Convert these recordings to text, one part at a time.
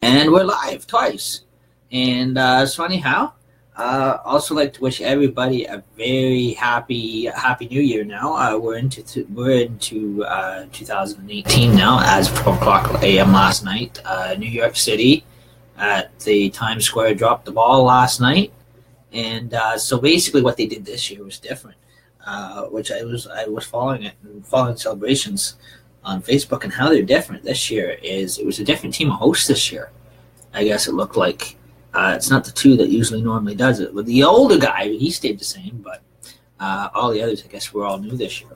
And we're live twice. And it's funny how. Also like to wish everybody a very happy New Year. Now we're into 2018 now, as of 12 o'clock a.m. last night. New York City at the Times Square dropped the ball last night, and so basically what they did this year was different, which I was following it and following celebrations on Facebook, and how they're different this year is it was a different team of hosts this year. I guess it looked like. It's not the two that usually normally does it. With the older guy, he stayed the same, but all the others, I guess, were all new this year.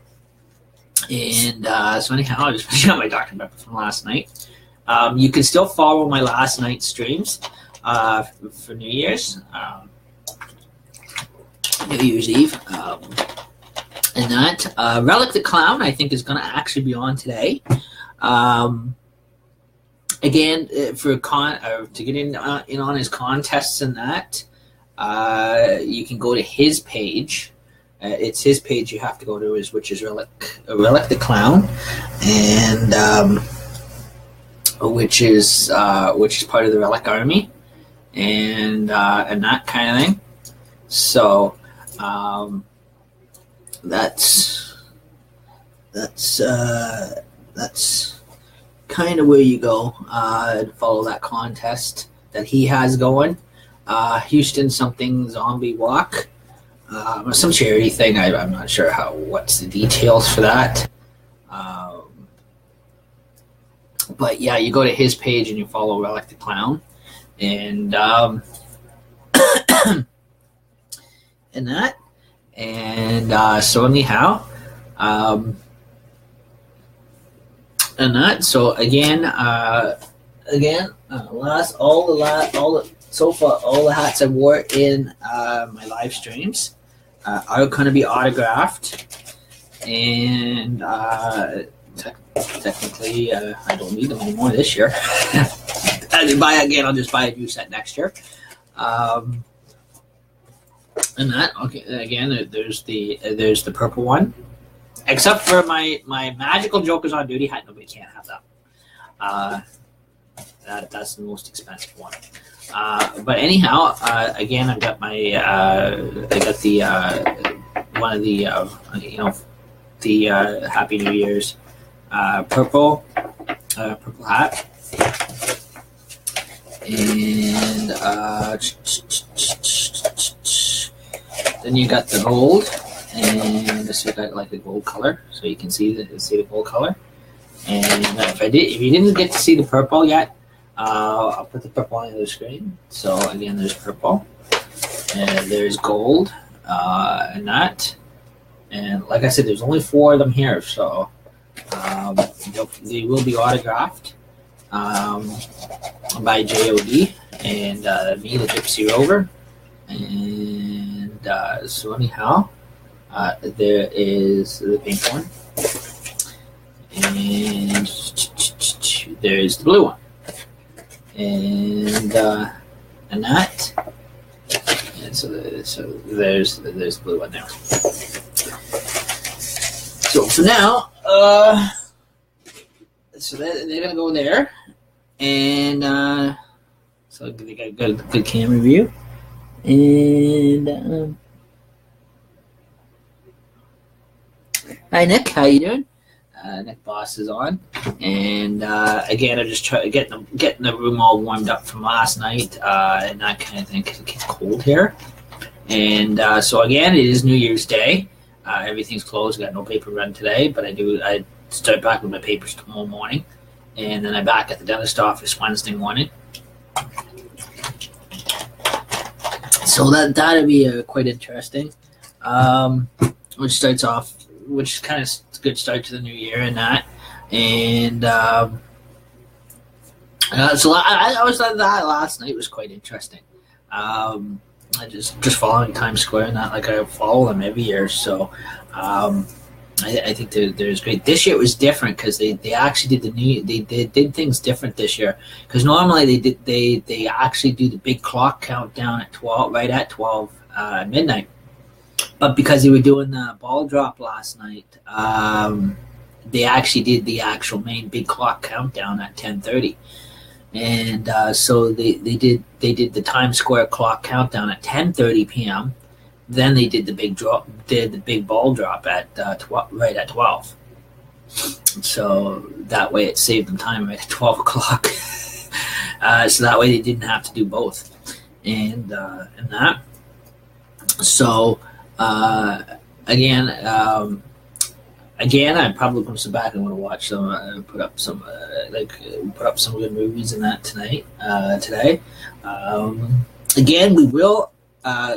And so anyhow, I just finished up my Dr. Pepper from last night. You can still follow my last night's streams for New Year's, New Year's Eve, and that. Relic the Clown, I think, is going to actually be on today. Again, to get in on his contests and that, you can go to his page. It's his page you have to go to, which is Relic the Clown, and which is part of the Relic Army, and that kind of thing. So that's kind of where you go to follow that contest that he has going. Houston something zombie walk, some charity thing. I'm not sure what's the details for that. But yeah, you go to his page and you follow Relic the Clown, and and that, and so anyhow. And that, so again, all the hats I wore in my live streams are going to be autographed, and technically I don't need them anymore this year. I'll just buy a new set next year. And that, okay, again, there's the purple one. Except for my Magical Jokers on Duty hat, nobody can't have that. That's the most expensive one. But anyhow, again, I've got the one of the the Happy New Year's purple hat, and then you got the gold. And this is got like a gold color, so you can see the gold color. And if you didn't get to see the purple yet, I'll put the purple on the other screen. So again, there's purple, and there's gold, and that. And like I said, there's only 4 of them here, so they will be autographed by JOD and me, the Gypsy Rover. And so anyhow. There is the pink one, and there's the blue one, and that, and so there's the blue one there. So for now, so they're gonna go there, and so they got a good camera view, and. Hi Nick, how you doing? Nick Boss is on, and again, I'm just trying getting the room all warmed up from last night, and that kind of thing because it gets cold here. And so again, it is New Year's Day. Everything's closed. Got no paper run today, but I start back with my papers tomorrow morning, and then I'm back at the dentist office Wednesday morning. So that'll be quite interesting. Which kind of a good start to the new year and that, and so I was that last night was quite interesting. I just following Times Square and that, like I follow them every year, so I think there's great. This year it was different because they actually did they did things different this year, because normally they actually do the big clock countdown at 12 midnight. But because they were doing the ball drop last night, they actually did the actual main big clock countdown at 10:30. And so they did the Times Square clock countdown at 10:30 p.m. Then they did the big ball drop at right at 12. So that way it saved them time right at 12 o'clock. So that way they didn't have to do both, and that. So again, I'm probably going to sit back and want to watch some, put up some good movies and that tonight, today. Again, we will,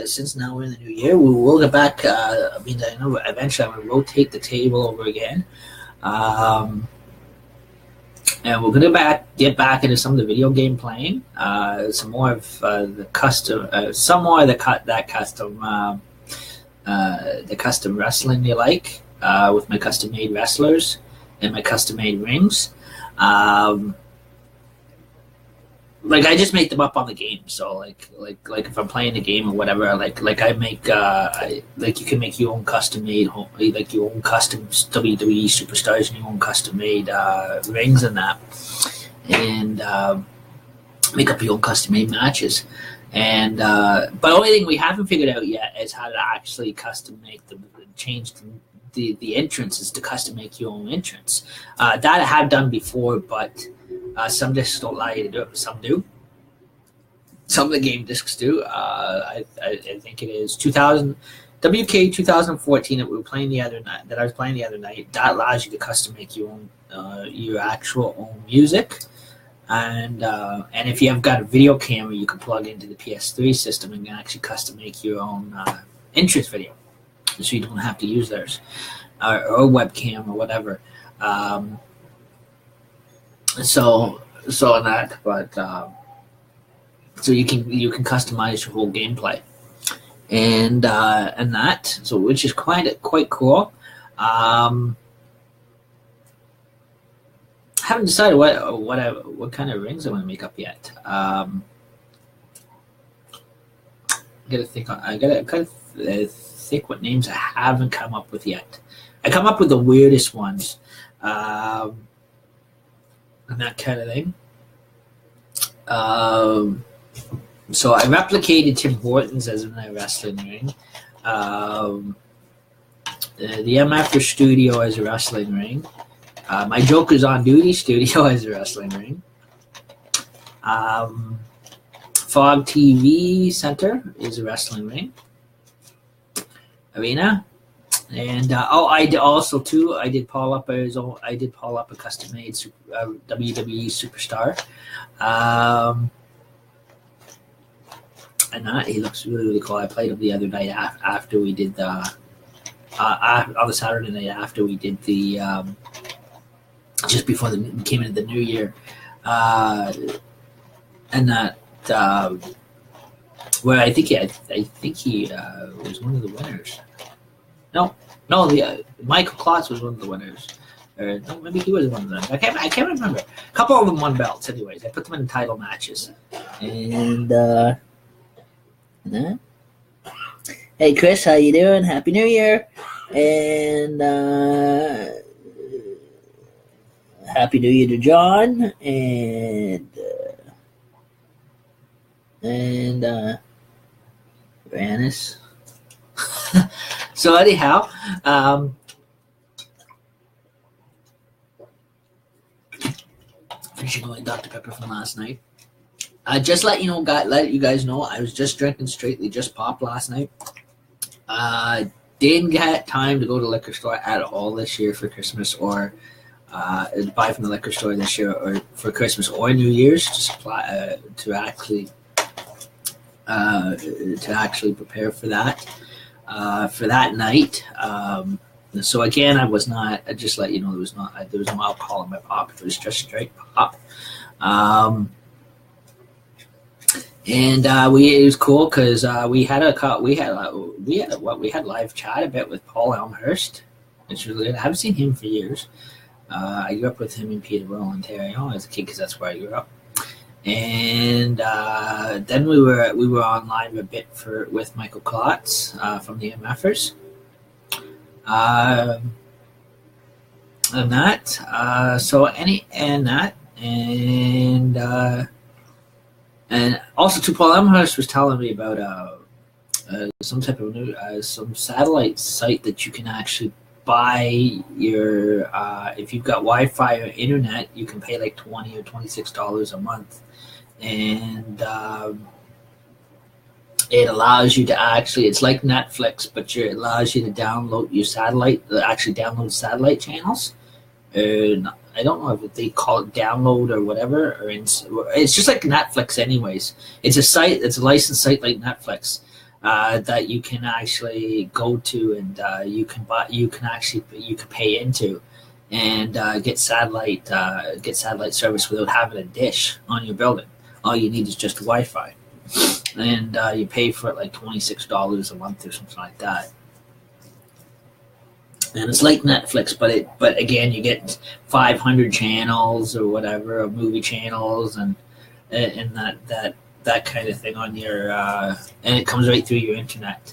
since now we're in the new year, we will get back. I know eventually I'm going to rotate the table over again. And we're going to get back into some of the video game playing, some more of the custom, the custom wrestling you like, with my custom made wrestlers and my custom made rings. Like I just make them up on the game. So like if I'm playing the game or whatever, like I make like you can make your own custom made, like your own custom WWE superstars and your own custom made rings and that, and make up your own custom made matches. And but the only thing we haven't figured out yet is how to actually custom make change the entrances to custom make your own entrance. That I have done before, but some discs don't allow you to do it. Some do. Some of the game discs do. I think it is 2000 WK 2014 that we were playing the other night. That I was playing the other night. That allows you to custom make your own, your actual own music. And if you have got a video camera, you can plug into the PS3 system and actually custom make your own entrance video, so you don't have to use theirs or a webcam or whatever. So in that, but so you can customize your whole gameplay, and that, so which is quite cool. Haven't decided what kind of rings I want to make up yet. I gotta think what names I haven't come up with yet. I come up with the weirdest ones. And that kind of thing. So I replicated Tim Hortons as in a wrestling ring. The MF Studio as a wrestling ring. My Joker's on Duty Studio as a wrestling ring. Fog TV Center is a wrestling ring. Arena. And I did Paul Up a custom made WWE superstar, and that he looks really cool. I played him the other night after we did the on the Saturday night after we did the just before we came into the new year, and that where I think he was one of the winners. No, Michael Klotz was one of the winners. Or no, maybe he was one of them. I can't remember. A couple of them won belts, anyways. I put them in title matches. And hey, Chris, how you doing? Happy New Year! And Happy New Year to John and Vanis. So anyhow, finishing my Dr. Pepper from last night. Just let you guys know, I was just drinking straightly just pop last night. Didn't get time to go to the liquor store at all this year for Christmas, or buy from the liquor store this year, or for Christmas or New Year's, just to actually prepare for that. For that night. So again, I was not. I just let you know there was no alcohol in my pop. It was just straight pop. And it was cool because we had live chat a bit with Paul Elmhurst. It's really good. I haven't seen him for years. I grew up with him in Peterborough, Ontario, as a kid because that's where I grew up. And then we were on live a bit with Michael Klotz from the MFers, and that. And also, too, Paul Amherst was telling me about some type of new some satellite site that you can actually buy your if you've got Wi-Fi or internet, you can pay like $20 or $26 a month, and it allows you to actually, it's like Netflix, but it allows you to download your download satellite channels. I don't know if they call it download or whatever, it's just like Netflix anyways. It's a licensed site like Netflix that you can actually go to, and you can pay into and get satellite service without having a dish on your building. All you need is just Wi-Fi. And you pay for it like $26 a month or something like that. And it's like Netflix, but again, you get 500 channels or whatever, or movie channels, and that kind of thing on your, and it comes right through your internet.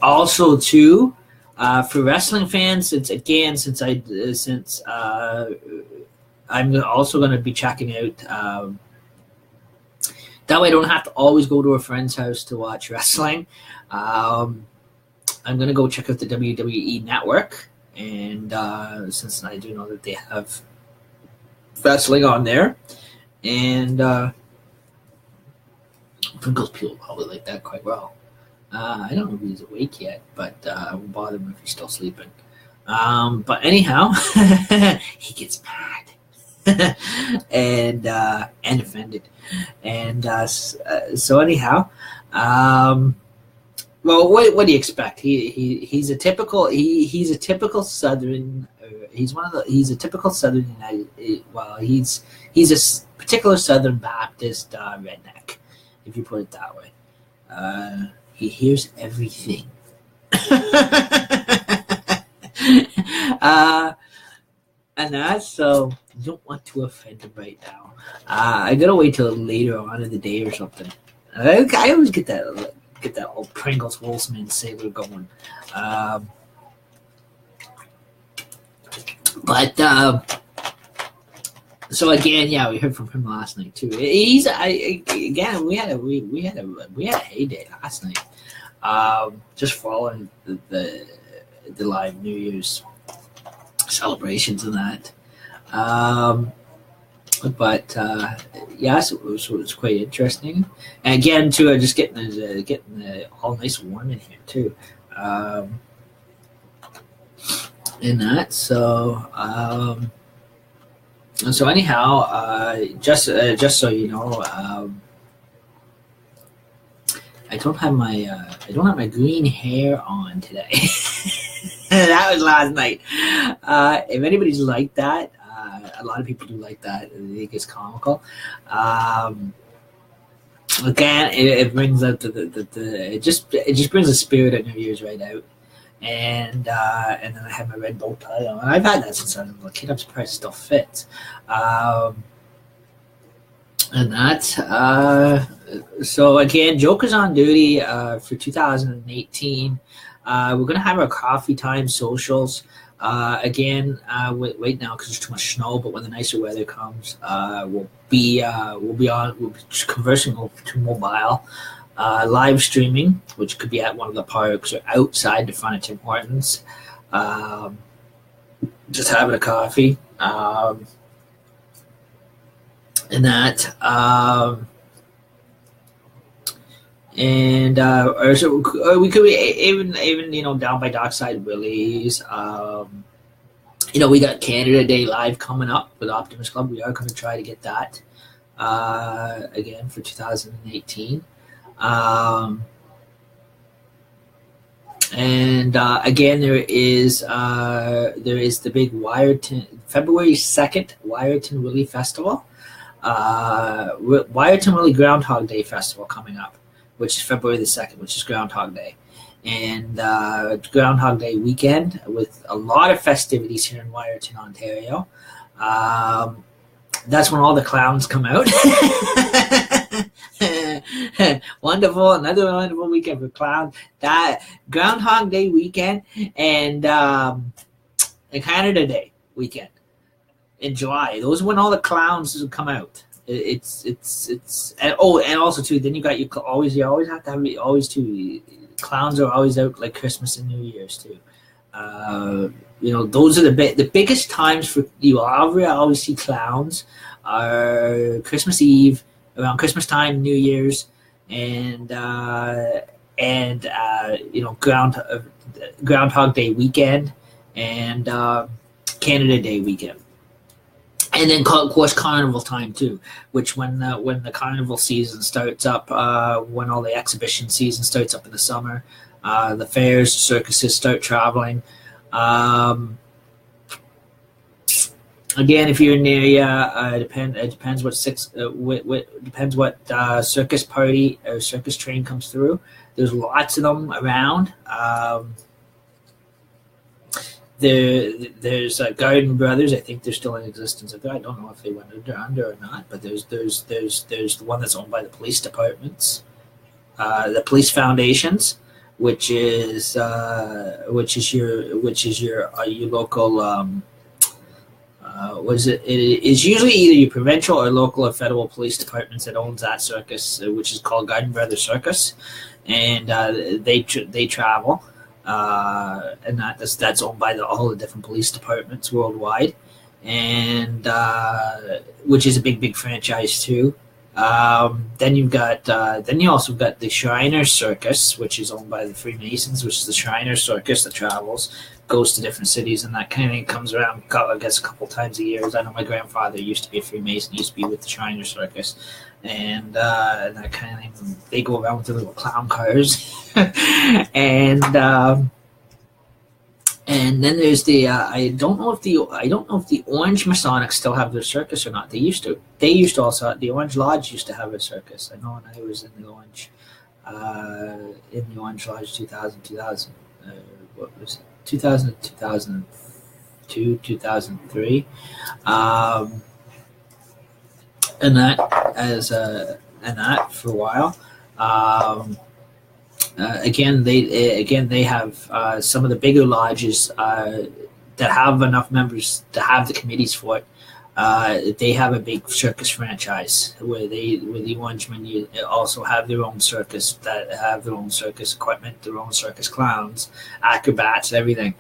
Also, too, for wrestling fans, I'm also going to be checking out. That way I don't have to always go to a friend's house to watch wrestling. I'm going to go check out the WWE Network. And since I do know that they have wrestling on there. And Pringles Peel will probably like that quite well. I don't know if he's awake yet, but I won't bother him if he's still sleeping. But anyhow, he gets mad. and offended, and so anyhow, well, what do you expect? He's a typical Southern. He's a typical Southern United. Well, he's a particular Southern Baptist redneck, if you put it that way. He hears everything. And that's so. You don't want to offend him right now. I gotta wait till later on in the day or something. I always get that old Pringles Wolfsman sailor going. So again, yeah, we heard from him last night too. We had a heyday last night. Just following the live New Year's celebrations and that. Yes, it was quite interesting. And again, too, just getting all nice and warm in here too. In that, so anyhow, just so you know, I don't have my green hair on today. That was last night. If anybody's like that, a lot of people do like that. I think it's comical. Again, it brings out it just brings the spirit of New Year's right out. And then I have my red bow tie on. I've had that since I was a kid. I'm surprised it still fits. And that. So again, Joker's on duty for 2018. We're gonna have our coffee time socials. Again, wait now because there's too much snow. But when the nicer weather comes, we'll be conversing to mobile, live streaming, which could be at one of the parks or outside the front of Tim Hortons, just having a coffee, and that. Or we could be even down by Dockside Willie's. We got Canada Day Live coming up with Optimus Club. We are going to try to get that again for 2018. Again, there is the big February 2nd Wyerton Willie Festival, Wyerton Willie Groundhog Day Festival coming up, which is February the 2nd, which is Groundhog Day. And Groundhog Day weekend with a lot of festivities here in Wyerton, Ontario. That's when all the clowns come out. Wonderful, another wonderful weekend for clowns. That Groundhog Day weekend and Canada Day weekend. in July. Those are when all the clowns come out. It's and also too. Then you always have to have always too. Clowns are always out like Christmas and New Year's too. Those are the biggest times for you. Always see clowns are Christmas Eve, around Christmas time, New Year's, and Groundhog Day weekend, and Canada Day weekend. And then, of course, carnival time too, which when the carnival season starts up, when all the exhibition season starts up in the summer, the fairs, circuses start traveling. Again, if you're in the area, it depends what circus party or circus train comes through. There's lots of them around. There's Garden Brothers. I think they're still in existence. I don't know if they went under or not. But there's the one that's owned by the police departments, the police foundations, which is your local. What is it? It is usually either your provincial or local or federal police departments that owns that circus, which is called Garden Brothers Circus, and they travel. And that's owned by all the different police departments worldwide, and which is a big franchise too. Then you also got the Shriners Circus, which is owned by the Freemasons, which is the Shriners Circus that travels, goes to different cities, and that kind of thing comes around, I guess, a couple times a year. I know my grandfather used to be a Freemason, used to be with the Shriners Circus, and that kind of thing. They go around with their little clown cars, and then there's the I don't know if the Orange Masonics still have their circus or not. They used to also, the Orange Lodge used to have a circus. I know when I was in the Orange Lodge 2000 what was it, 2002, 2003, and that for a while. Again, they have some of the bigger lodges that have enough members to have the committees for it. They have a big circus franchise where the Orangemen also have their own circus, that have their own circus equipment, their own circus clowns, acrobats, everything.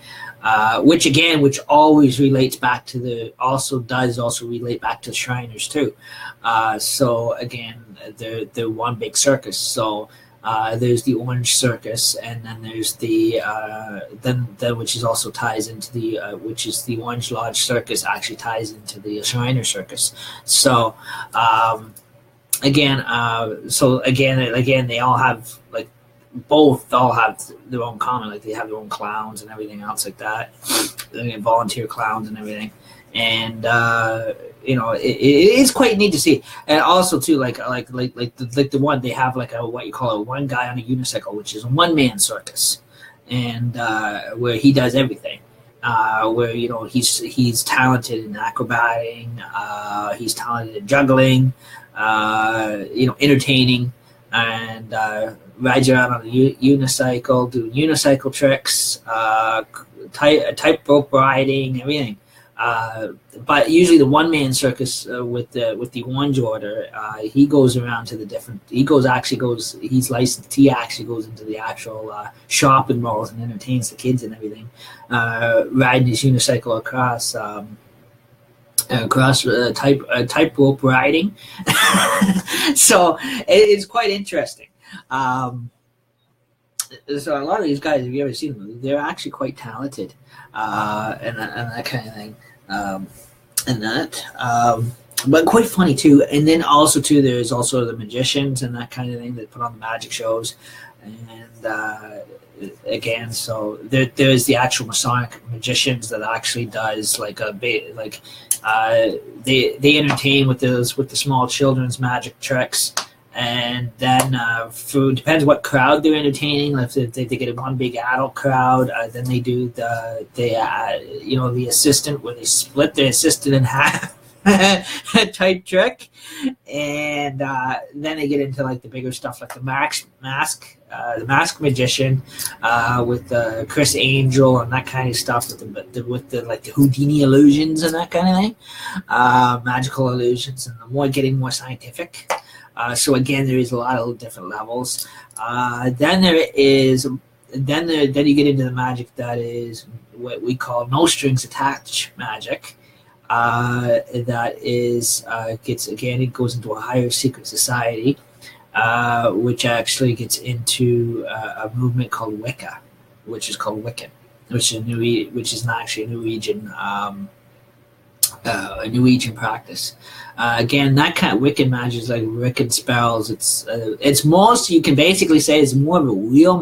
Which always relates back to relate back to the Shriners too. So again, they're one big circus. So. There's the Orange Circus, and then there's the which is also ties into the which is the Orange Lodge Circus, actually ties into the Shriner Circus. So again, they all have all have their own common, like they have their own clowns and everything else like that. They have volunteer clowns and everything. And it is quite neat to see. And also too, like the one they have, like what you call a one guy on a unicycle, which is a one-man circus, and where he does everything. Where he's talented in acrobating, he's talented in juggling, entertaining, and rides around on a unicycle, doing unicycle tricks, tightrope riding, everything. But usually the one-man circus with the Orange Order, he goes around to the different. He's licensed. He actually goes into the actual shopping malls and entertains the kids and everything, riding his unicycle across tightrope riding. So it is quite interesting. So a lot of these guys, if you ever seen them, they're actually quite talented, and that kind of thing. But quite funny too. And then also too, there's also the magicians and that kind of thing that put on the magic shows. And again, so there's the actual Masonic magicians that actually does they entertain with the small children's magic tricks. And then depends what crowd they're entertaining. If they get one big adult crowd, then they do the assistant, where they split the assistant in half type trick. And then they get into like the bigger stuff, like the the Mask Magician, with Chris Angel and that kind of stuff, with the like the Houdini illusions and that kind of thing, magical illusions, and the more getting more scientific. So again, there is a lot of different levels. Then you get into the magic that is what we call no strings attached magic. That is it goes into a higher secret society, which actually gets into a movement called Wicca, which is called Wiccan, which is not actually a Norwegian practice. Again, that kind of Wiccan magic is like Wiccan spells. It's most, you can basically say, it's more of a real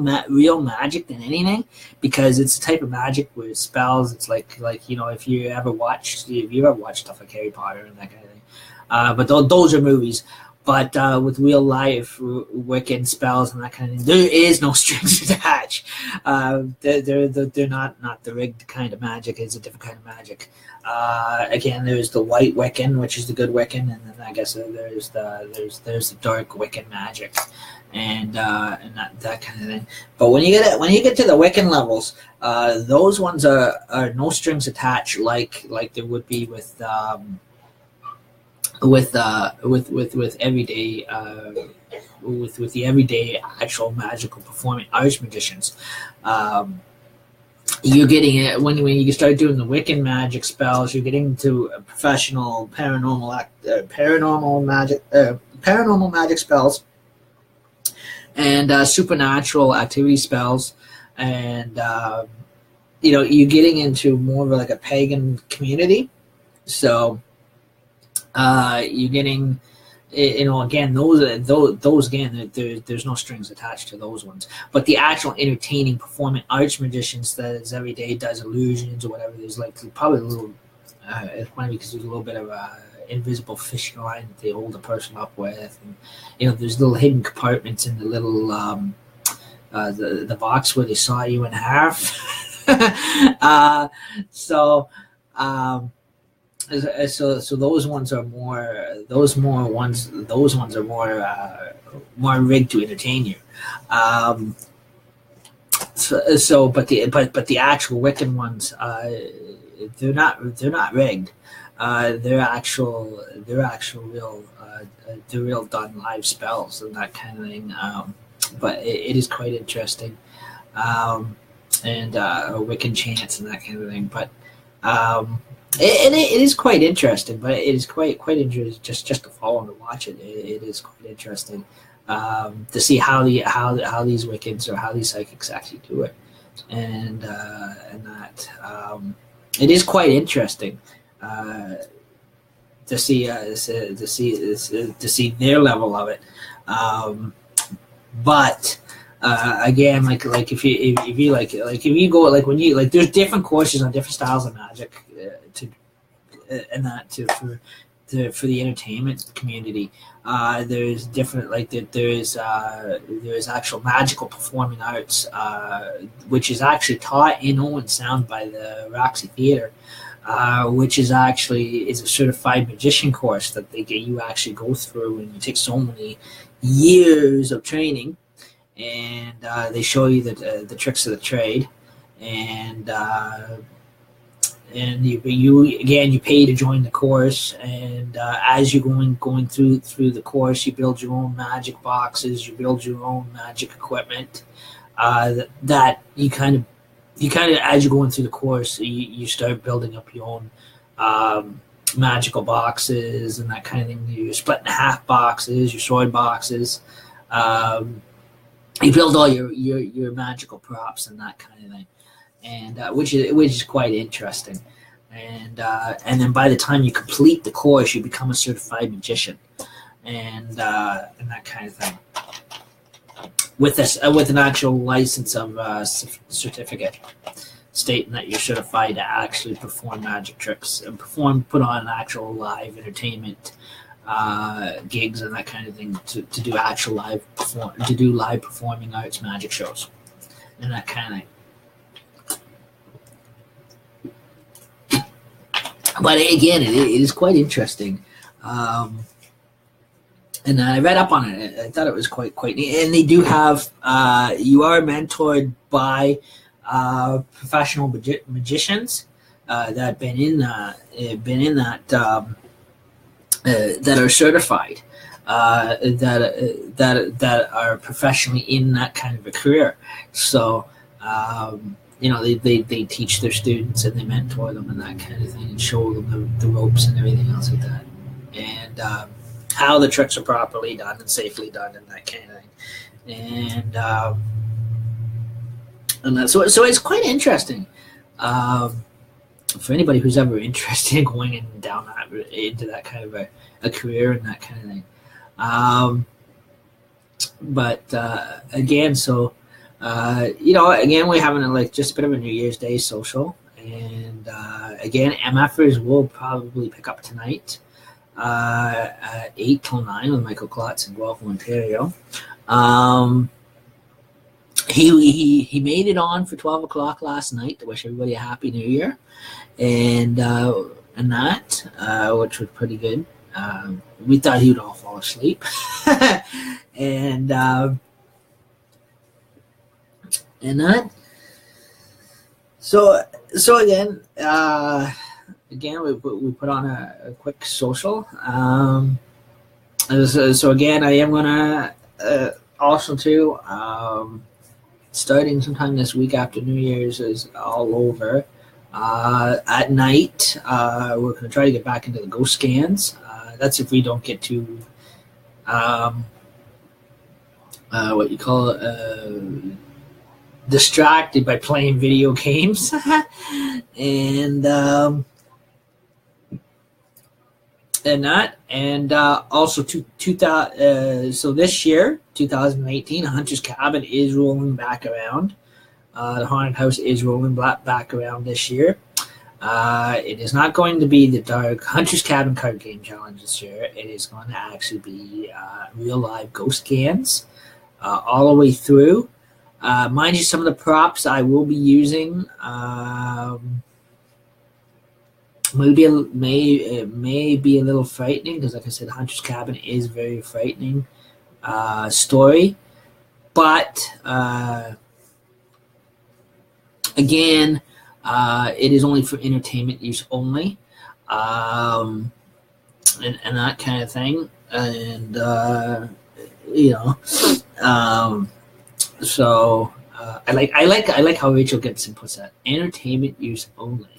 magic than anything, because it's a type of magic where spells. It's like if you ever watched stuff like Harry Potter and that kind of thing. But those are movies. But with real life Wiccan spells and that kind of thing, there is no strings attached. They're not the rigged kind of magic. It's a different kind of magic. Again, there's the white Wiccan, which is the good Wiccan, and then I guess there's the dark Wiccan magic, and that kind of thing. But when you get to the Wiccan levels, those ones are no strings attached, like there would be with everyday with the everyday actual magical performing arts magicians. You're getting it when you start doing the Wiccan magic spells. You're getting into professional paranormal magic spells, and supernatural activity spells, and you're getting into more of like a pagan community. So you're getting, again, those again, there's no strings attached to those ones. But the actual entertaining performing arts magicians that is every day, does illusions or whatever, there's like probably a little, it's funny because there's a little bit of a invisible fishing line that they hold the person up with, and there's little hidden compartments in the little the box where they saw you in half. So those ones are more more rigged to entertain you. But the actual Wiccan ones, they're not rigged. They're real done live spells and that kind of thing. But it is quite interesting, and Wiccan chants and that kind of thing. But it is quite interesting. But it is quite interesting just to follow and to watch it. It is quite interesting to see how these Wiccans or how these psychics actually do it, and that it is quite interesting to see their level of it. But again, like if you go when you there's different courses on different styles of magic for the entertainment community. There's different there's actual magical performing arts, which is actually taught in Owen Sound by the Roxy Theatre, which is a certified magician course that you actually go through, and you take so many years of training, and they show you the tricks of the trade, and you pay to join the course, and as you're going through the course, you build your own magic boxes, you build your own magic equipment, that you kind of as you're going through the course, you start building up your own magical boxes and that kind of thing. You're splitting half boxes, your sword boxes. You build all your magical props and that kind of thing, and which is quite interesting. And then by the time you complete the course, you become a certified magician, and that kind of thing. With an actual license of certificate stating that you're certified to actually perform magic tricks and put on actual live entertainment gigs and that kind of thing, to do actual live performing arts magic shows and that kind of thing. but again, it is quite interesting. And I read up on it. I thought it was quite neat. And they do have you are mentored by professional magicians that have been in that that are certified, that are professionally in that kind of a career. So they teach their students and they mentor them and that kind of thing, and show them the ropes and everything else like that, and how the tricks are properly done and safely done and that kind of thing, and that, so it's quite interesting. For anybody who's ever interested in going into that kind of a career and that kind of thing. But again, so again, we're having just a bit of a New Year's Day social, and again, MFers will probably pick up tonight at 8 till 9 with Michael Klotz in Guelph, Ontario. He made it on for 12 o'clock last night to wish everybody a happy New Year, and that, which was pretty good. We thought he would all fall asleep, and that. So again, we put on a quick social. So again, I am gonna also too. Starting sometime this week after New Year's is all over. At night, we're going to try to get back into the ghost scans. That's if we don't get too, what you call it, distracted by playing video games. and that. And also, so this year, 2018, Hunter's Cabin is rolling back around. The Haunted House is rolling back around this year. It is not going to be the Dark Hunter's Cabin card game challenge this year. It is going to actually be real live ghost scans all the way through. Mind you, some of the props I will be using may be a little frightening, because like I said, Hunter's Cabin is very frightening story. But again, it is only for entertainment use only, and that kind of thing. And so I like how Rachel Gibson puts that, entertainment use only.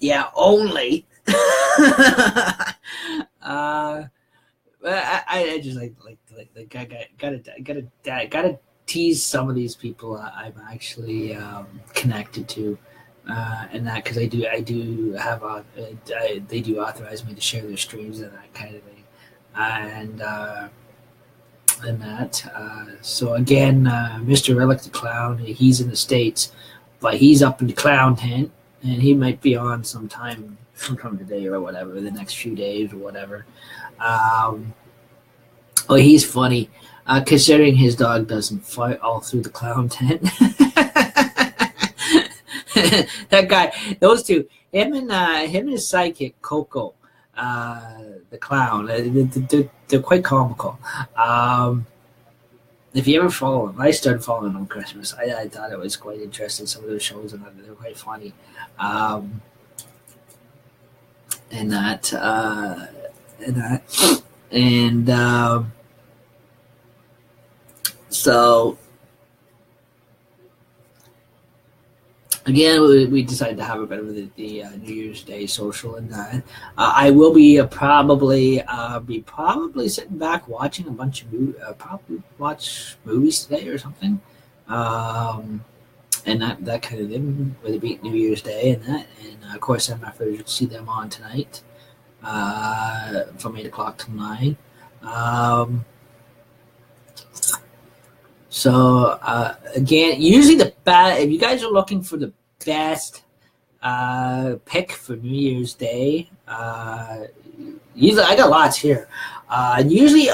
Yeah, only. I just like gotta tease some of these people I'm actually connected to, and that, because I do have they do authorize me to share their streams and that kind of thing, and that. So again, Mr. Relic the Clown, he's in the States, but he's up in the clown tent, and he might be on sometime today or whatever, the next few days or whatever. He's funny, considering his dog doesn't fight all through the clown tent. That guy, those two, him and his sidekick Coco, the clown, they're quite comical. If you ever follow him, I started following him on Christmas. I thought it was quite interesting, some of those shows, and they're quite funny. So again, we decided to have a bit of the New Year's Day social, and that. I will be probably sitting back watching a bunch of probably watch movies today or something, and that kind of thing, with it being New Year's Day and that. And of course, I'm after to see them on tonight from 8 o'clock to 9. So again, usually if you guys are looking for the best pick for New Year's Day, usually I got lots here. Usually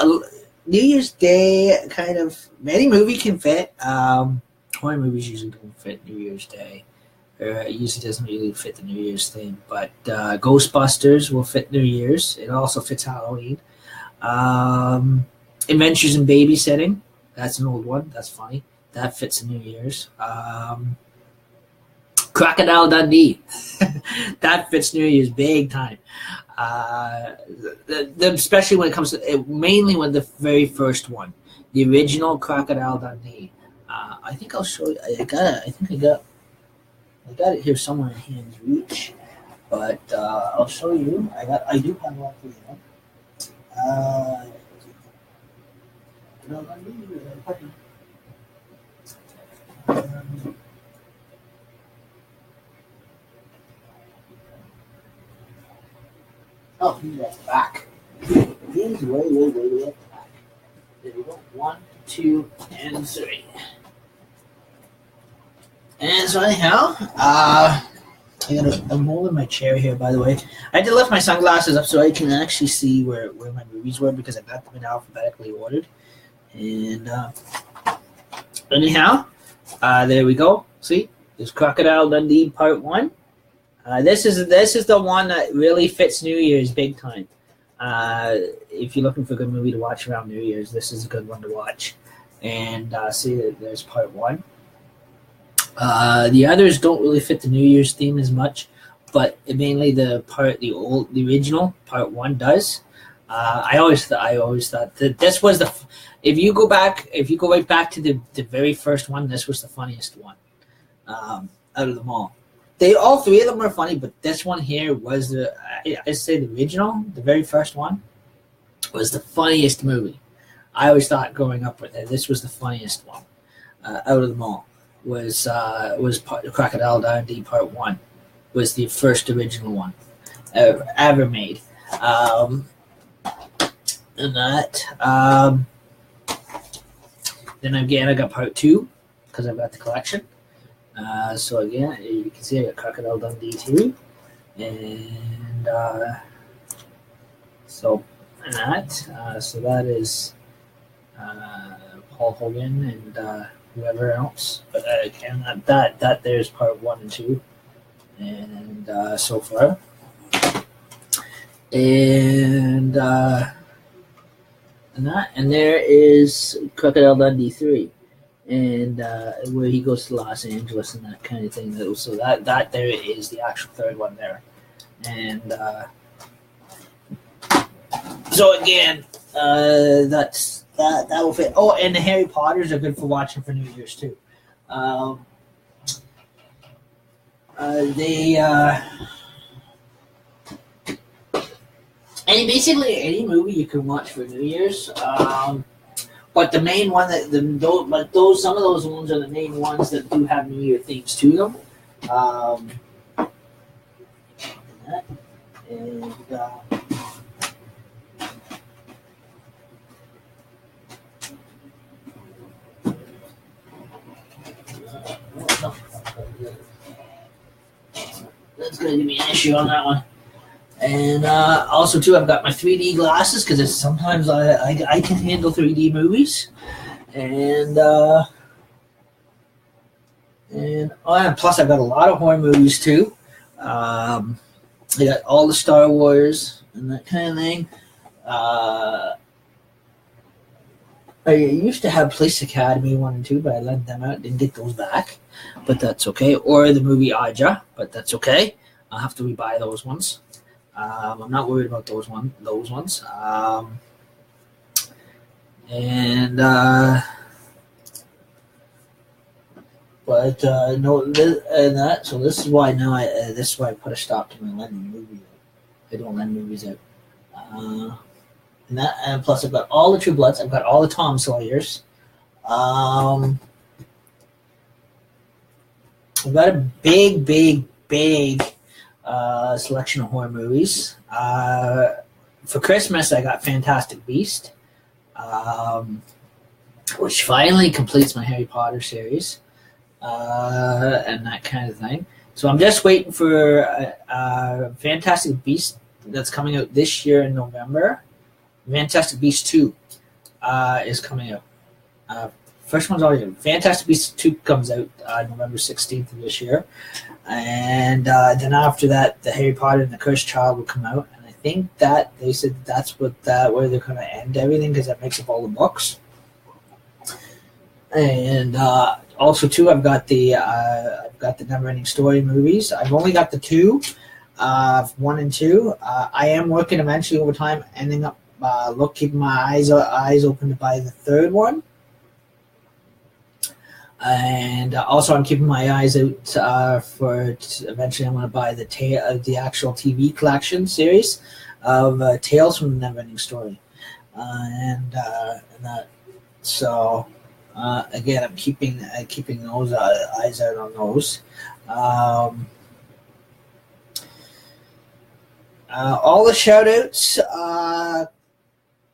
New Year's Day, kind of any movie can fit. Horror movies usually don't fit New Year's Day. It usually doesn't really fit the New Year's theme, but Ghostbusters will fit New Year's. It also fits Halloween. Adventures in Babysitting. That's an old one. That's funny. That fits New Year's. Crocodile Dundee. That fits New Year's big time. Especially when it comes to mainly when the very first one, the original Crocodile Dundee. I think I'll show you. I got it here somewhere in hand's reach, but I'll show you. I do have one for you. Oh, he's at the back. He's way at the back. There we go. 1, 2, and 3. And so anyhow, I'm holding my chair here, by the way. I had to lift my sunglasses up so I can actually see where my movies were because I got them in alphabetically ordered. And anyhow, there we go. See, there's Crocodile Dundee Part 1. This is the one that really fits New Year's big time. If you're looking for a good movie to watch around New Year's, this is a good one to watch. And see, there's Part 1. The others don't really fit the New Year's theme as much, but mainly the original Part 1 does. I always thought that this was if you go right back to the very first one, this was the funniest one out of them all. All three of them were funny, but this one here was I say the original, the very first one, was the funniest movie. I always thought growing up with it, this was the funniest one out of them all. Was Crocodile Dundee Part 1 was the first original one ever made. And that then again I got Part 2 because I've got the collection. So again, you can see I got Crocodile Dundee 2, and so that is Paul Hogan and whoever else. But again, that there's Part 1 and 2, and so far, and there is Crocodile Dundee 3. And where he goes to Los Angeles and that kind of thing. So that there is the actual third one there. And so again, that will fit. Oh, and the Harry Potters are good for watching for New Year's too. Basically any movie you can watch for New Year's. But the main one some of those ones are the main ones that do have New Year themes to them. That's going to give me an issue on that one. And also, too, I've got my 3D glasses because sometimes I can handle 3D movies. And plus, I've got a lot of horror movies, too. I got all the Star Wars and that kind of thing. I used to have Police Academy 1 and 2, but I let them out. Didn't get those back. But that's okay. Or the movie Aja, but that's okay. I'll have to rebuy those ones. I'm not worried about those ones. So this is why now I put a stop to my lending movie. I don't lend movies out. And plus I've got all the True Bloods. I've got all the Tom Sawyers. I've got a big selection of horror movies. For Christmas, I got Fantastic Beast, which finally completes my Harry Potter series, and that kind of thing. So I'm just waiting for Fantastic Beast that's coming out this year in November. Fantastic Beast 2 is coming out first one's already Fantastic Beasts 2 comes out November 16th of this year. And then after that, the Harry Potter and the Cursed Child will come out. And I think that they said that's where they're going to end everything, because that makes up all the books. And also, too, I've got the Neverending Story movies. I've only got the 2, 1 and 2. I am working eventually over time, ending up keeping my eyes open to buy the 3rd one. And also, I'm keeping my eyes out for eventually. I'm going to buy the actual TV collection series of Tales from the Neverending Story, and that. So again, I'm keeping those eyes out on those. All the shout outs.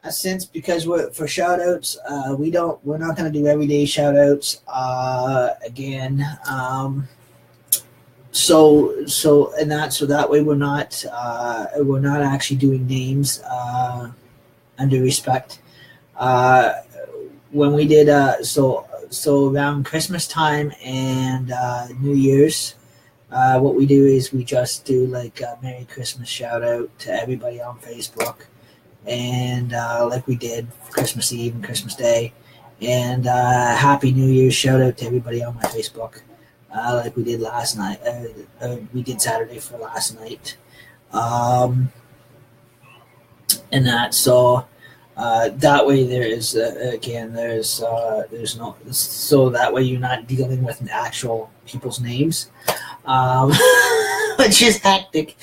Since because for shout outs, we're not going to do everyday shout outs again. So that way we're not actually doing names under respect. When we did so around Christmas time and New Year's, what we do is we just do like a Merry Christmas shout out to everybody on Facebook. And like we did Christmas Eve and Christmas Day, and Happy New Year's shout out to everybody on my Facebook, like we did last night. We did Saturday for last night, and that. So that way there's no, so that way you're not dealing with actual people's names, which is hectic.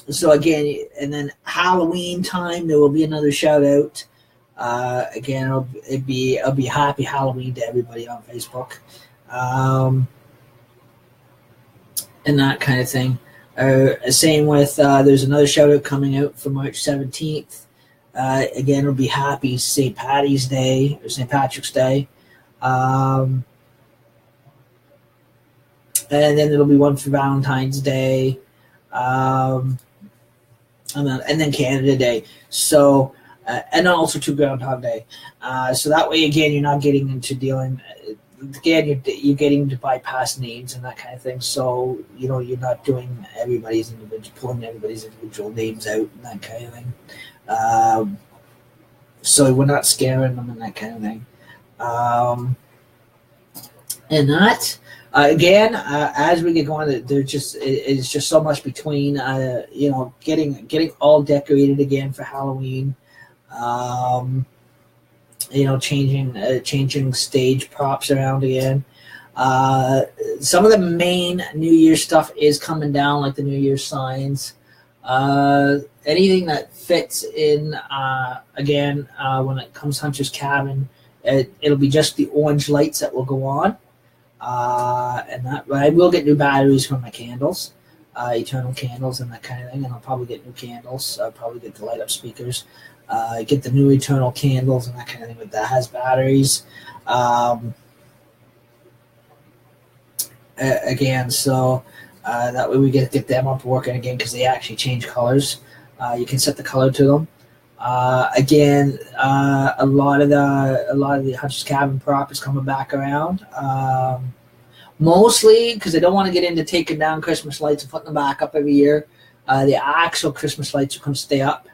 So again, and then Halloween time, there will be another shout out. Again, it'll be Happy Halloween to everybody on Facebook, and that kind of thing. Same with there's another shout out coming out for March 17th. Again, it'll be Happy St. Patty's Day or St. Patrick's Day, and then there'll be one for Valentine's Day. And then Canada Day. So, and also to Groundhog Day. So that way, again, you're not getting into dealing. Again, you're getting to bypass names and that kind of thing. So you're not doing pulling everybody's individual names out and that kind of thing. So we're not scaring them and that kind of thing. And that. Again, as we get going, it's just so much between, getting all decorated again for Halloween, changing stage props around again. Some of the main New Year's stuff is coming down, like the New Year's signs. Anything that fits in, when it comes to Hunter's Cabin, it'll be just the orange lights that will go on. But I will get new batteries for my candles, eternal candles and that kind of thing, and I'll probably get new candles. I'll probably get the light up speakers, get the new eternal candles and that kind of thing, but that has batteries. So that way we get them up working again, because they actually change colors. You can set the color to them. A lot of the Hunter's Cabin prop is coming back around. Mostly because I don't want to get into taking down Christmas lights and putting them back up every year. The actual Christmas lights are going to stay up.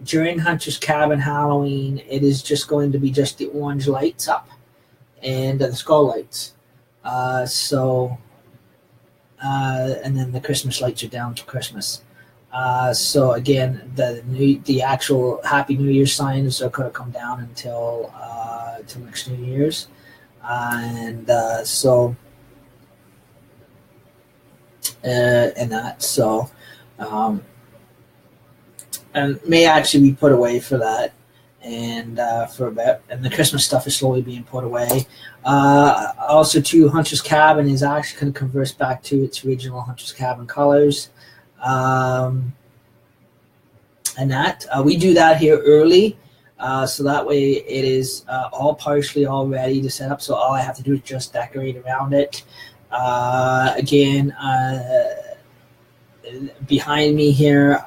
During Hunter's Cabin Halloween, it is just going to be just the orange lights up and the skull lights. And then the Christmas lights are down to Christmas. So again, the actual Happy New Year signs are going to come down until next New Year's, and that. So, and may actually be put away for that, and for a bit. And the Christmas stuff is slowly being put away. Also, too, Hunter's Cabin is actually going to convert back to its original Hunter's Cabin colors. And that we do that here early, so that way it is all partially all ready to set up. So all I have to do is just decorate around it. Behind me here,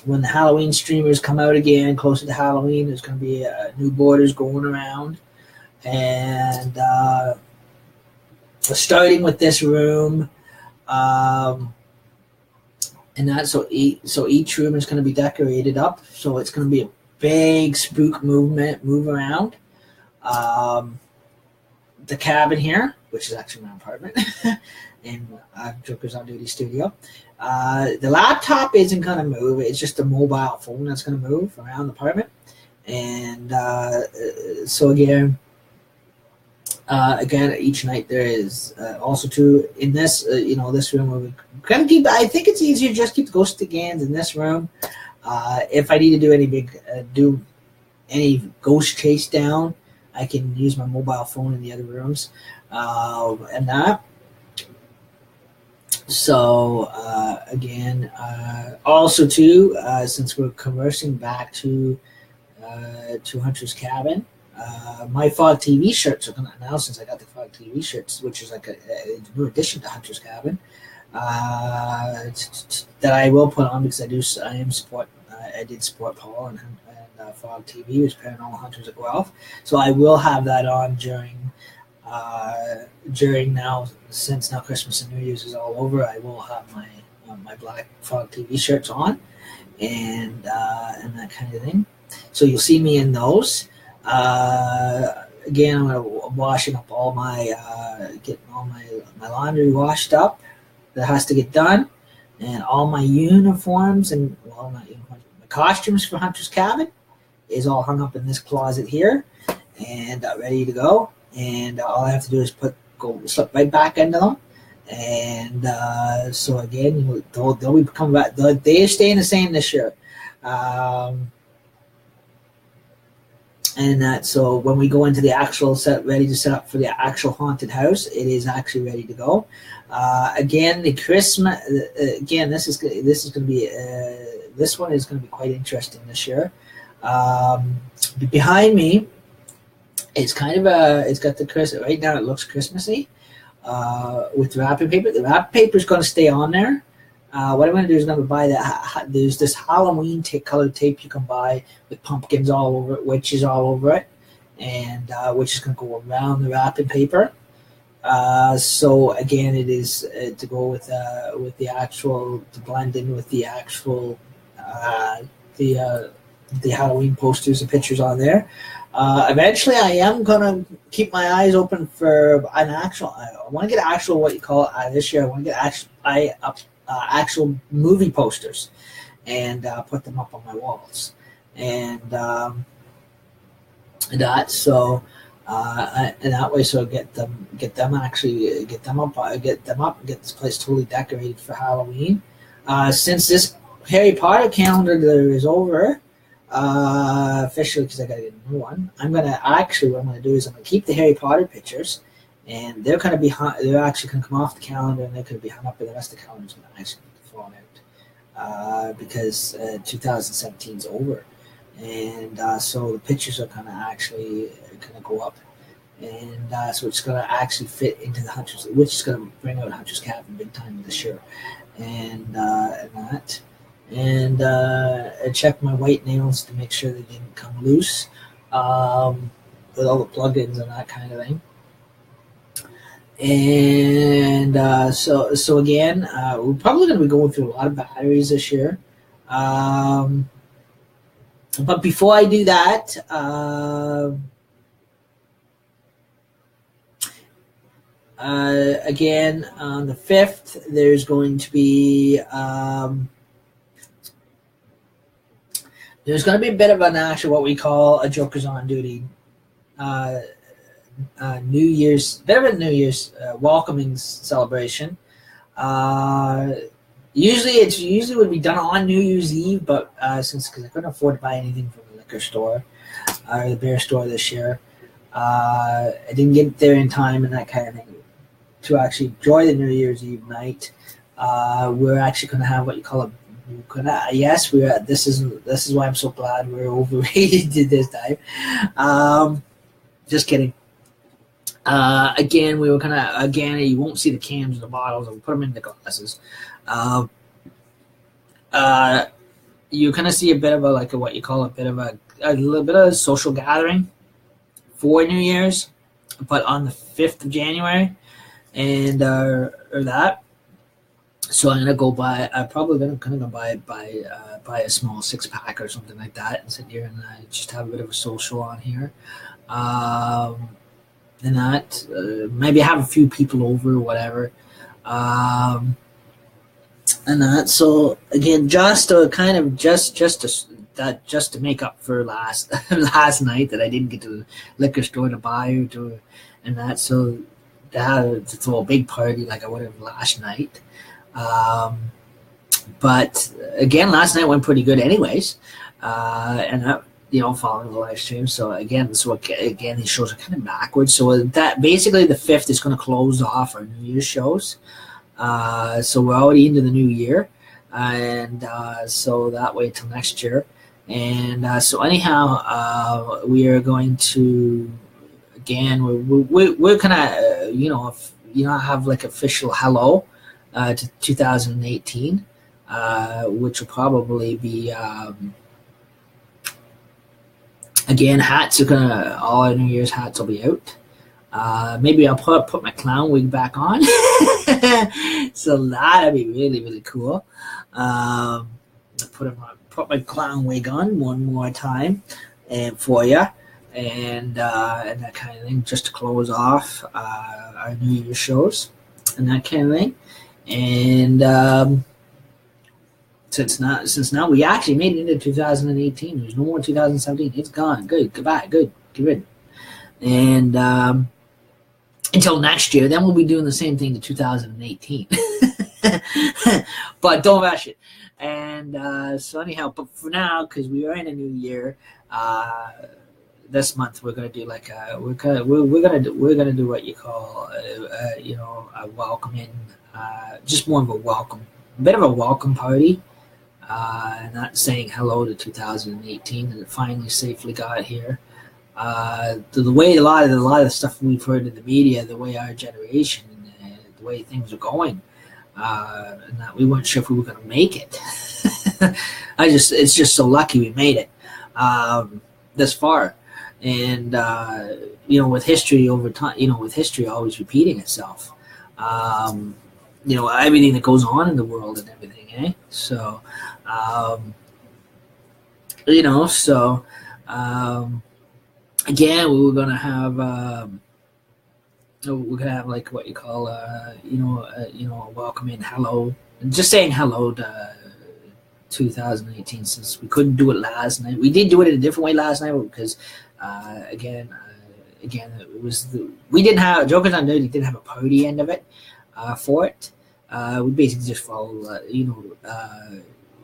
when the Halloween streamers come out again, closer to Halloween, there's going to be new borders going around. And starting with this room, and that so each room is going to be decorated up. So it's going to be a big spook move around. The cabin here, which is actually my apartment, in Jokers on Duty studio. The laptop isn't going to move. It's just a mobile phone that's going to move around the apartment. And so again, each night there is also too in this, this room we're going to keep. I think it's easier just keep the ghost again in this room. If I need to do any ghost chase down, I can use my mobile phone in the other rooms, and that. So also too, since we're conversing back to Hunter's Cabin, my Fog TV shirts are gonna now, since I got the Fog TV shirts, which is like a new addition to Hunter's Cabin, that I will put on because I did support Paul and Fog TV was Paranormal Hunters at Guelph, so I will have that on during now, since now Christmas and New Year's is all over. I will have my black Fog TV shirts on, and that kind of thing. So you'll see me in those. Again, I'm washing up getting all my laundry washed up. That has to get done, and all my uniforms and not uniforms, my costumes for Hunter's Cabin is all hung up in this closet here, and ready to go. And all I have to do is slip right back into them. And so again, they'll be coming back. They are staying the same this year. And so when we go into the actual ready to set up for the actual haunted house, it is actually ready to go. Again, the Christmas. Again, this is going to be. This one is going to be quite interesting this year. Behind me, it's kind of it's got the Christmas. Right now, it looks Christmassy with wrapping paper. The wrapping paper is going to stay on there. What I'm going to do is I'm going to buy that. There's this Halloween colored tape you can buy with pumpkins all over it, witches all over it, and which is going to go around the wrapping paper. So again, it is to go with the actual, to blend in with the actual the Halloween posters and pictures on there. Eventually, I am gonna keep my eyes open for an actual. I want to get actual, what you call it, this year. I want to get actual movie posters and put them up on my walls, and that so. And that way, so get them up, get this place totally decorated for Halloween. Since this Harry Potter calendar is over, officially, because I gotta get a new one, what I'm gonna do is I'm gonna keep the Harry Potter pictures, and they're actually gonna come off the calendar, and they're gonna be hung up, and the rest of the calendar is gonna actually be thrown out because 2017 is over. And so the pictures are going to go up, and so it's going to actually fit into the Hunters, which is going to bring out Hunter's Cabin big time this year, and that, and I checked my white nails to make sure they didn't come loose with all the plugins and that kind of thing. And so again, we're probably going to be going through a lot of batteries this year. But before I do that, again, on the 5th, there's going to be a bit of an actual, what we call a Jokers on Duty New Year's welcoming celebration. Usually would be done on New Year's Eve, but because I couldn't afford to buy anything from the liquor store or the beer store this year, I didn't get there in time and that kind of thing to actually enjoy the New Year's Eve night. We're actually going to have what you call this is why I'm so glad we're overrated this time. Just kidding. Again, we were you won't see the cans or the bottles, and we put them in the glasses. you kind of see a bit of a like a, what you call a bit of a little bit of a social gathering for New Year's, but on the 5th of January, and or that. So I'm gonna go buy. I'm probably gonna go buy a small 6-pack or something like that, and sit here and just have a bit of a social on here. And that maybe have a few people over or whatever. And that. So again, just to kind of just to make up for last last night that I didn't get to the liquor store to buy or to and that. So to throw a big party like I would have last night. But again, last night went pretty good anyways. And that, following the live stream. So again, these shows are kind of backwards. So that basically the 5th is going to close off our New Year's shows. So we're already into the new year, and so that way till next year. And so anyhow, we are going to again. We're gonna have like official hello to 2018, which will probably be. Again, hats are all our New Year's hats will be out. Maybe I'll put my clown wig back on. So that'd be really, really cool. Put my clown wig on one more time and for you. And that kind of thing, just to close off our New Year's shows and that kind of thing. And since now we actually made it into 2018. There's no more 2017. It's gone. Good. Goodbye. Good. Get rid. And until next year, then we'll be doing the same thing to 2018. But don't rush it. And so anyhow, but for now, because we are in a new year, this month we're gonna do like we're gonna do what you call a welcome in, just more of a bit of a welcome party. Not saying hello to 2018 and it finally safely got here. The way a lot of the stuff we've heard in the media, the way our generation, the way things are going, and that we weren't sure if we were going to make it. It's just so lucky we made it this far, and with history over time, with history always repeating itself. Everything that goes on in the world and everything, eh? So, again, we're gonna have like what you call a welcome in hello, just saying hello to 2018 since we couldn't do it last night. We did do it in a different way last night because again it was we didn't have Jokers on Dirty didn't have a party end of it for it. We basically just follow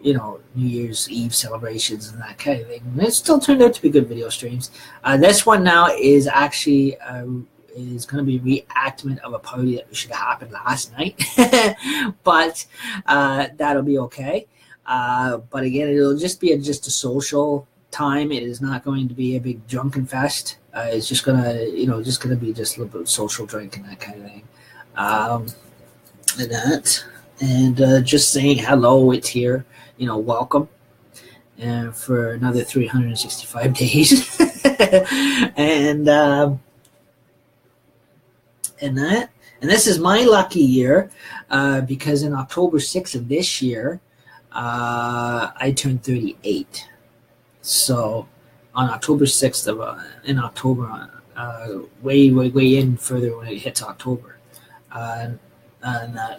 New Year's Eve celebrations and that kind of thing. And it still turned out to be good video streams. This one now is actually is going to be a reenactment of a party that should have happened last night, but that'll be okay. But again, it'll just be just a social time. It is not going to be a big drunken fest. It's just gonna be just a little bit of social drink and that kind of thing. And just saying hello. It's here. Welcome. And for another 365 days. And this is my lucky year because in October 6th of this year, I turned 38. So on October 6th in October, way in further when it hits October. And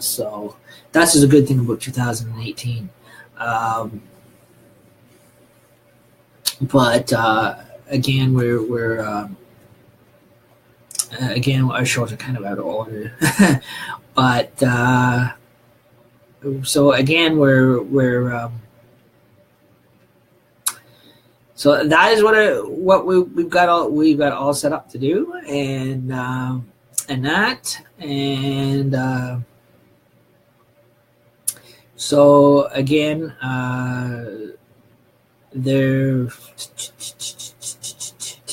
so that's just a good thing about 2018. But again, we're again our shows are kind of out of order. But so again, we're so that is what we've got all set up to do, and so again,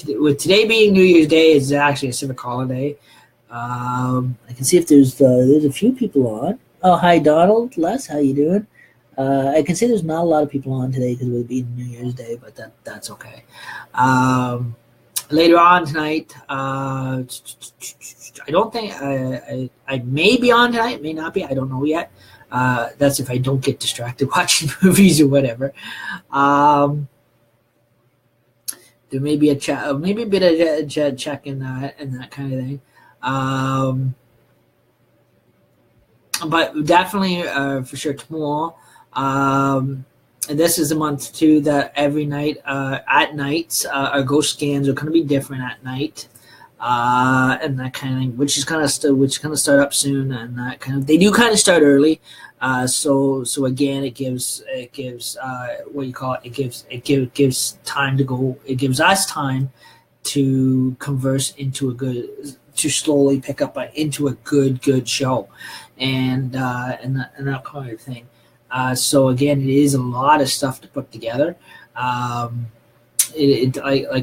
with today being New Year's Day, is actually a civic holiday. I can see if there's a few people on. Oh, hi Donald, Les, how you doing? I can say there's not a lot of people on today because it would be New Year's Day, but that's okay. Later on tonight, I don't think I may be on tonight, may not be. I don't know yet. That's if I don't get distracted watching movies or whatever. There may be a chat, maybe a bit of check in that kind of thing. But definitely for sure tomorrow. And this is a month too that every night at nights our ghost scans are going to be different at night. And that kind of thing, which is kind of start up soon, and that kind of they do kind of start early. So again, it gives what you call it. It gives time to go. It gives us time to converse into to slowly pick up into a good show, and that kind of thing. So again, it is a lot of stuff to put together. Like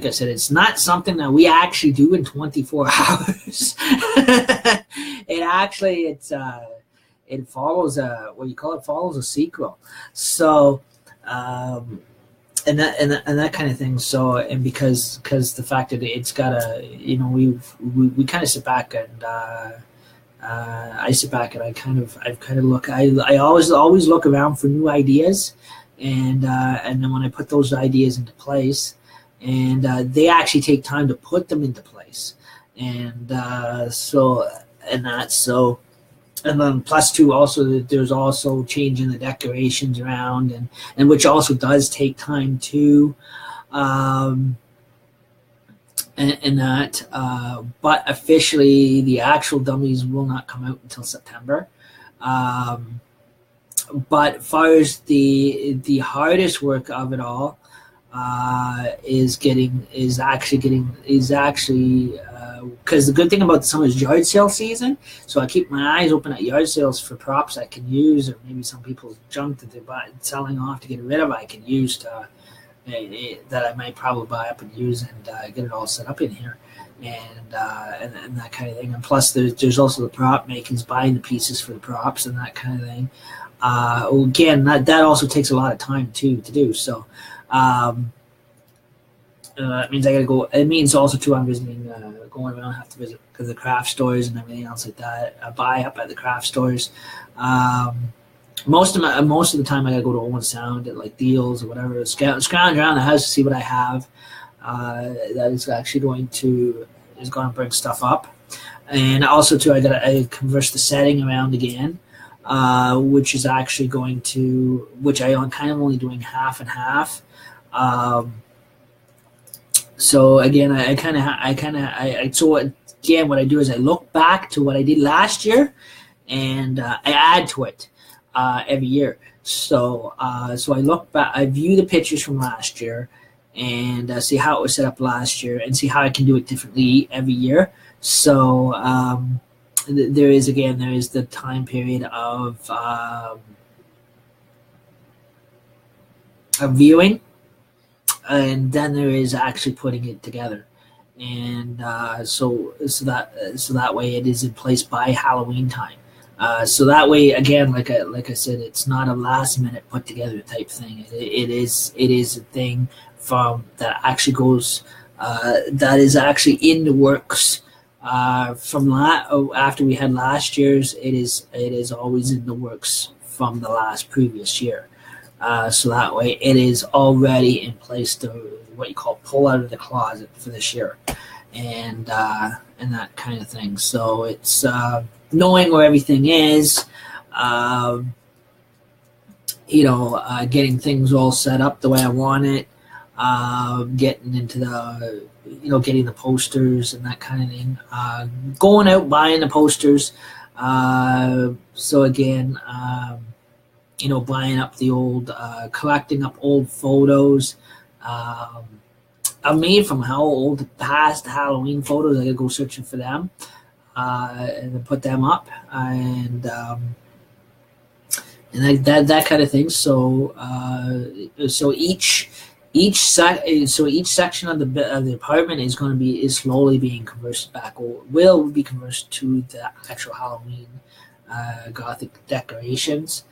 I said, it's not something that we actually do in 24 hours. It follows follows a sequel. So and that kind of thing. So and because the fact that it's got we kind of sit back and I sit back and I always look around for new ideas, and then when I put those ideas into place, and they actually take time to put them into place, and then plus two also there's also changing the decorations around, and which also does take time too. But officially the actual dummies will not come out until September. But as far as the hardest work of it all is actually because the good thing about the summer is yard sale season, so I keep my eyes open at yard sales for props I can use, or maybe some people's junk that they're selling off to get rid of I can use to that I might probably buy up and use and get it all set up in here, and that kind of thing. And plus, there's also the prop makings, buying the pieces for the props and that kind of thing. Again, that also takes a lot of time too to do. So it means I gotta go. It means also too I'm visiting, going around. I have to visit because the craft stores and everything else like that. I buy up at the craft stores. Most of the time I gotta go to Owen Sound at like deals or whatever, scrounge around the house to see what I have that is actually going to bring stuff up, and also too I converse the setting around again, which is actually which I am kind of only doing half and half. So again, so again what I do is I look back to what I did last year, and I add to it. Every year. So I look back, I view the pictures from last year and see how it was set up last year and see how I can do it differently every year. So there is the time period of viewing, and then there is actually putting it together. And so that way it is in place by Halloween time. So that way, again, like I said, it's not a last minute put together type thing. It is a thing that actually goes that is actually in the works after we had last year's. It is always in the works from the previous year. So that way, it is already in place to what you call pull out of the closet for this year, and that kind of thing. So it's. Knowing where everything is, getting things all set up the way I want it, getting into getting the posters and that kind of thing, going out buying the posters. So again, buying up the old, collecting up old photos. I made from how old past Halloween photos. I gotta go searching for them. And then put them up, and that kind of thing. So each section of the apartment is slowly being converted back, or will be converted to the actual Halloween Gothic decorations.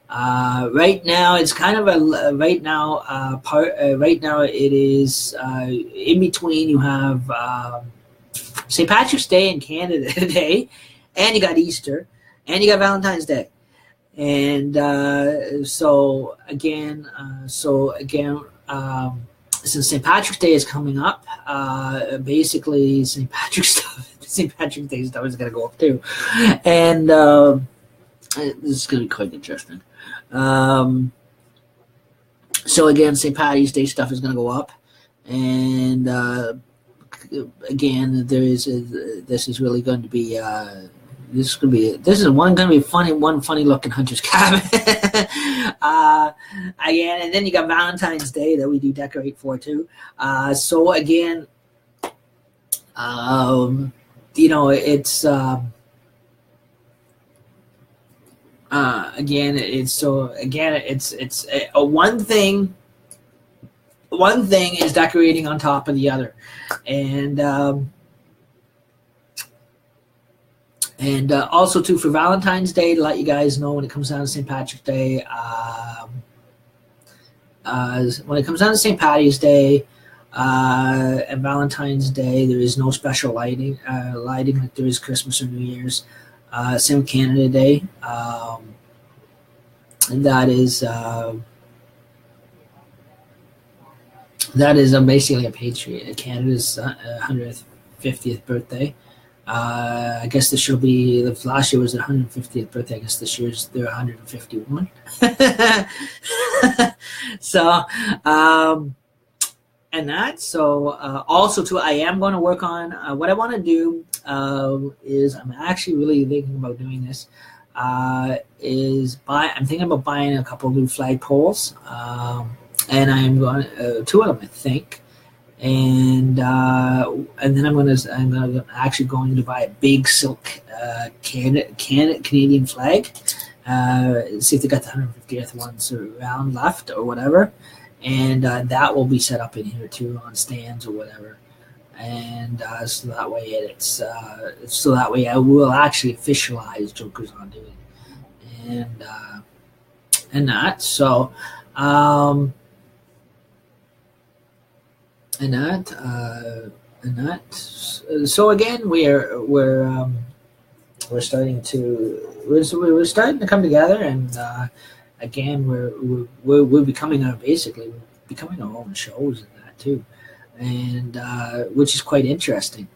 Right now, it's kind of a right now part. Right now, it is in between. You have St. Patrick's Day in Canada today, and you got Easter, and you got Valentine's Day, and since St. Patrick's Day is coming up, basically St. Patrick's Day stuff is going to go up too, and this is going to be quite interesting. So again, St. Patty's Day stuff is going to go up, and again, this is really going to be this is one going to be one funny looking hunter's cabin. Again, and then you got Valentine's Day that we do decorate for too. So again, it's it's one thing. One thing is decorating on top of the other, and also too for Valentine's Day, to let you guys know when it comes down to St. Patrick's Day. When it comes down to St. Patty's Day and Valentine's Day, there is no special lighting like there is Christmas or New Year's. Same with Canada Day, and that is basically a patriot. Canada's 150th birthday. I guess this will be. Last year was their 150th birthday. I guess this year's their 151. So, and that. So, also too, I am going to work on what I want to do. Is I'm actually really thinking about doing this. I'm thinking about buying a couple of new flagpoles. And I'm going two of them, I think, and then I'm actually going to buy a big silk Canadian flag. See if they got the 150th ones around left or whatever, and that will be set up in here too on stands or whatever, and so that way I will actually officialize Jokers on doing it, and that so. So again, we're starting to come together, and again, we're becoming our own shows and that too, and which is quite interesting.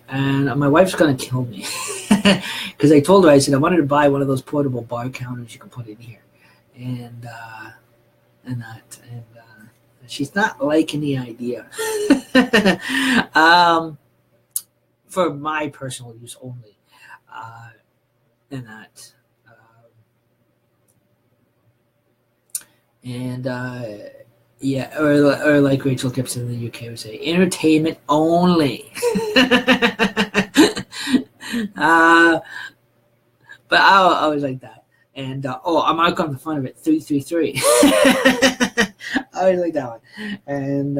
And my wife's gonna kill me because I told her, I said I wanted to buy one of those portable bar counters you can put in here, and she's not liking the idea. For my personal use only, yeah, or like Rachel Gibson in the UK would say, entertainment only. But I was like that. And I'm not on the front of it, 333. I always like that one, and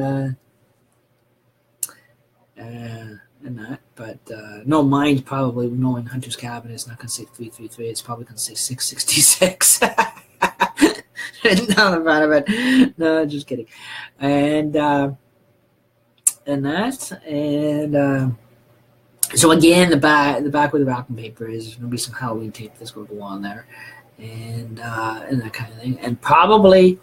that. But no, mine's probably knowing Hunter's Cabin is not going to say 333. It's probably going to say 666. Written down the front of it. No, just kidding. And that, and so again, the back where the wrapping paper is, there's going to be some Halloween tape that's going to go on there. And that kind of thing, and probably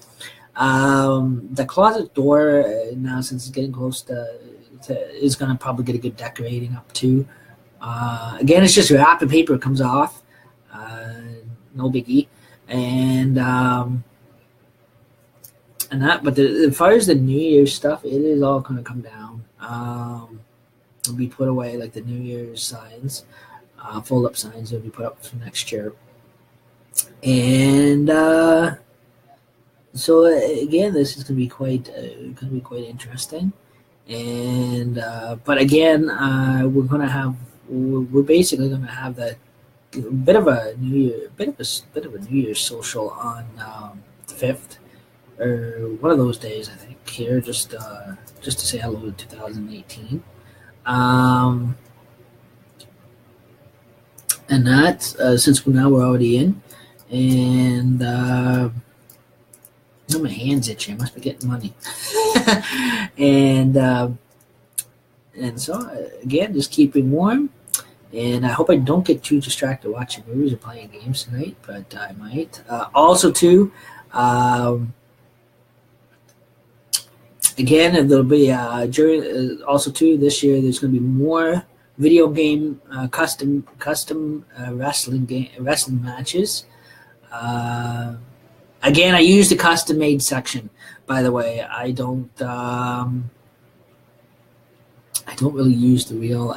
the closet door now, since it's getting close to is going to probably get a good decorating up too. Again, it's just wrapping paper, it comes off, no biggie, and that. But as far as the New Year's stuff, it is all going to come down. It'll be put away, like the New Year's signs, fold up signs will be put up for next year. And so again, this is going to be quite interesting. And but again, we're basically going to have that bit of a New Year's social on the 5th or one of those days, I think, here, just to say hello to 2018. and that since now we're already in, and no, my hands itchy. I must be getting money, and so again, just keeping warm. And I hope I don't get too distracted watching movies or playing games tonight, but I might. Also, too, again, there'll be during also too this year. There's going to be more video game custom wrestling matches. Again, I use the custom made section. By the way, I don't really use the real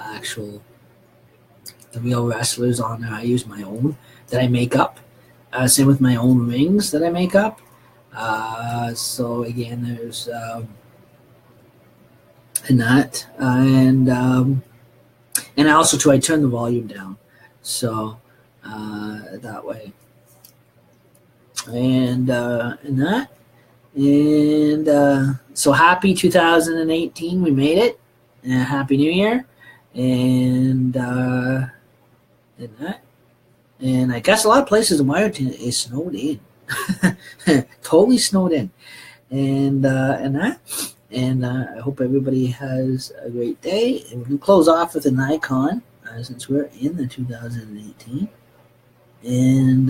wrestlers on there. I use my own that I make up. Same with my own rings that I make up. So again, there's and that, and also too, I turn the volume down, so that way, and that, and so happy 2018, we made it, and happy New Year, and that, and I guess a lot of places in Wyoming is snowed in, totally snowed in, and that. And I hope everybody has a great day. And we can close off with an icon since we're in the 2018. And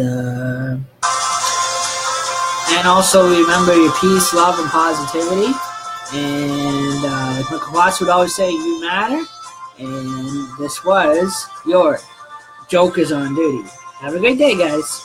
also remember your peace, love, and positivity. And like my Watts would always say, you matter. And this was your Jokers on Duty. Have a great day, guys.